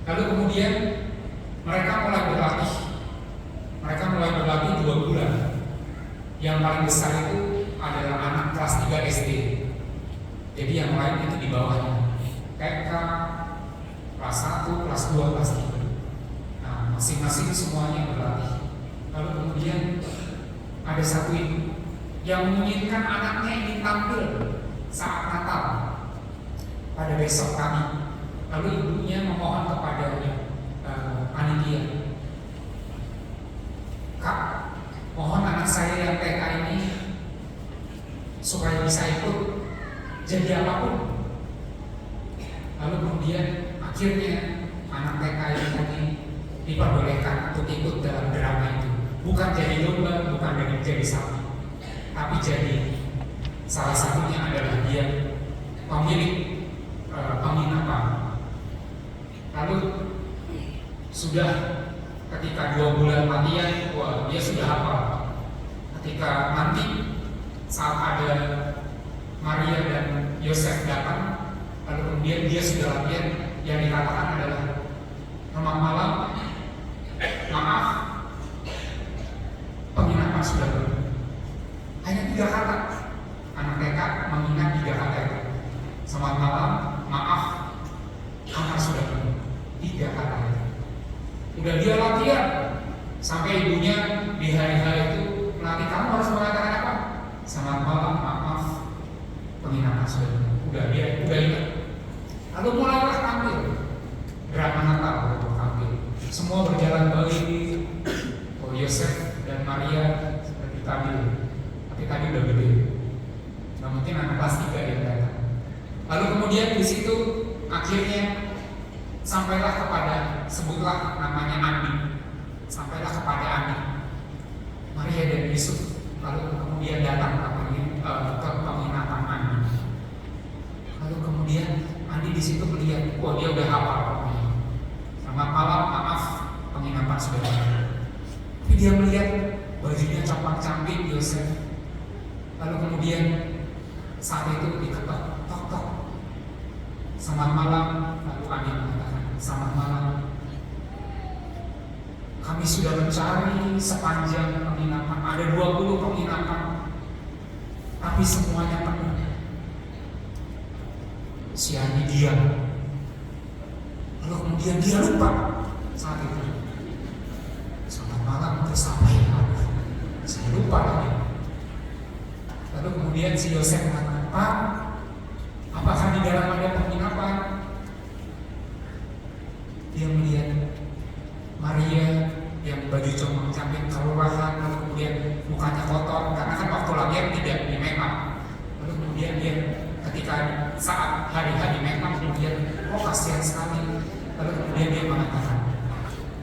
Lalu kemudian mereka mulai berlatih. Mereka mulai berlatih 2 bulan. Yang paling besar itu adalah anak kelas 3 SD. Jadi yang lain itu di bawahnya. TK, kelas 1, kelas 2, kelas 3. Nah, masing-masing semuanya berlatih. Lalu kemudian ada satu ibu yang menginginkan anaknya ini tampil saat Natal pada besok kami. Lalu ibunya memohon kepada panitia, "Kak, mohon anak saya yang TK ini supaya bisa ikut jadi apapun." Lalu kemudian akhirnya anak TK ini diperbolehkan untuk ikut dalam drama itu. Bukan jadi domba, bukan jadi sapi, tapi jadi salah satunya adalah dia pemilik penginapan. Lalu sudah ketika 2 bulan latihan, wah dia sudah hafal. Ketika nanti saat ada Maria dan Yosef datang, lalu kemudian dia sudah latihan, yang dikatakan adalah selamat malam, maaf, penginapan sudah penuh. Hanya 3 kata. Anak TK mengingat 3 kata itu. Selamat malam, maaf, kamar sudah penuh. 3 kata itu. Udah dia latihan sampai ibunya di hari-hari itu melatih, "Kamu harus mengatakan apa? Selamat malam, maaf, penginapan sudah penuh." Udah ingat. Lalu mulailah tampil drama Natal. Tampil. Semua berjalan baik. Yosef dan Maria seperti tadi, tapi tadi udah gede. Nggak mungkin anak kelas 3 yang datang. Lalu kemudian di situ akhirnya sampailah kepada, sebutlah namanya Andi. Sampailah kepada Andi, Maria dan Yusuf. Lalu kemudian datang ke penginapan Andi. Lalu kemudian Andi di situ melihat, oh dia udah hafal. Selamat malam, maaf, penginapan sudah berakhir. Tapi dia melihat bajunya compang-camping Yosef. Lalu kemudian saat itu diketok, tok. Selamat malam. Lalu Andi mengatakan, "Selamat malam. Kami sudah mencari sepanjang penginapan, ada 20 penginapan, tapi semuanya penuh." Si Andi diam. Lalu kemudian dia lupa saat itu. "Selamat malam, terus apa ya? Saya lupa lagi." Lalu kemudian si Yosef mengatakan, "Pak, apakah di dalam ada penginapan?" Dia melihat Maria yang baju compang-camping kelurahan, lalu kemudian mukanya kotor karena kan waktu latihan tidak di make up. Lalu kemudian dia ketika saat hari-hari make up, kemudian kasihan sekali. Lalu kemudian dia mengatakan,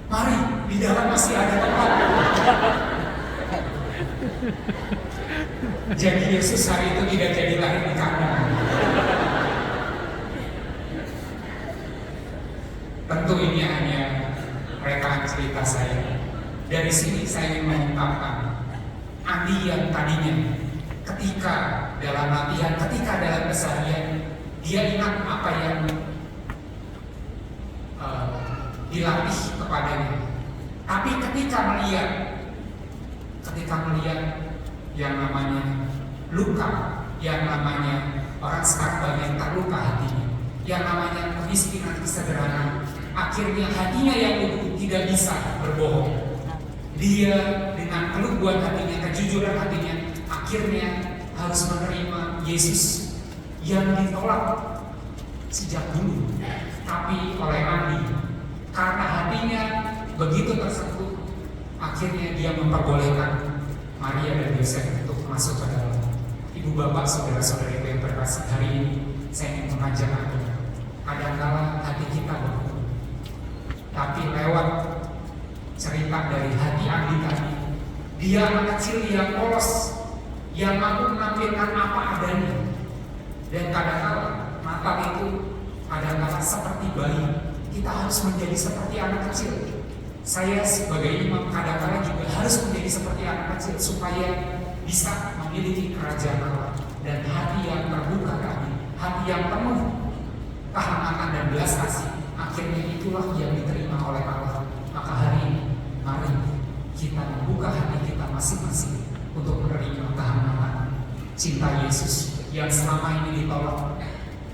"Mari, di dalam masih ada tempat." Jadi Yesus hari itu tidak jadi lahir di kandang. Tentu ini hanya rekaan cerita saya. Dari sini saya ingin mengungkapkan Andi yang tadinya ketika dalam latihan, ketika dalam keseharian, dia ingat apa yang dilatih kepadanya. Tapi ketika melihat yang namanya luka, yang namanya orang sekarang banyak terluka hatinya, yang namanya kemiskinan, kesederhanaan, akhirnya hatinya yang luluh tidak bisa berbohong. Dia dengan keluguan hatinya, kejujuran hatinya, akhirnya harus menerima Yesus yang ditolak sejak dulu. Tapi oleh Andi, karena hatinya begitu tersentuh, akhirnya dia memperbolehkan Maria dan Yosef untuk masuk ke dalam. Ibu bapak, saudara-saudari yang terkasih, hari ini saya ingin mengajak Anda, kadang-kala hati kita berbeda. Tapi lewat cerita dari hati Andi tadi, dia anak kecil yang polos, yang mampu menampilkan apa adanya. Dan kadang-kala Natal itu kadang-kala seperti bayi, kita harus menjadi seperti anak kecil. Saya sebagai imam kadang-kala juga harus menjadi seperti anak kecil supaya bisa memiliki kerajaan Allah dan hati yang terbuka tadi, hati yang penuh kehangatan dan belas kasih akhirnya itulah yang diterima oleh Allah. Maka hari ini mari kita membuka hati kita masing-masing untuk menerima kehangatan cinta Yesus yang selama ini ditolak,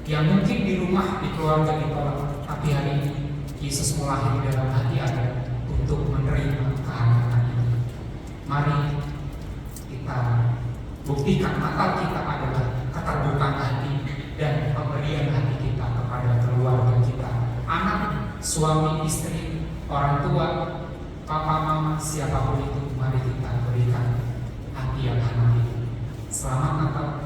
yang mungkin di rumah, di keluarga ditolak, tapi hari ini Yesus melahir di dalam hati Anda untuk menerima kehangatan ini. Mari kita buktikan Natal kita adalah keterbukaan hati dan pemberian hati kita kepada keluarga kita, anak, suami, istri, orang tua, papa, mama, siapapun itu. Mari kita berikan hati yang hangat. Selamat Natal.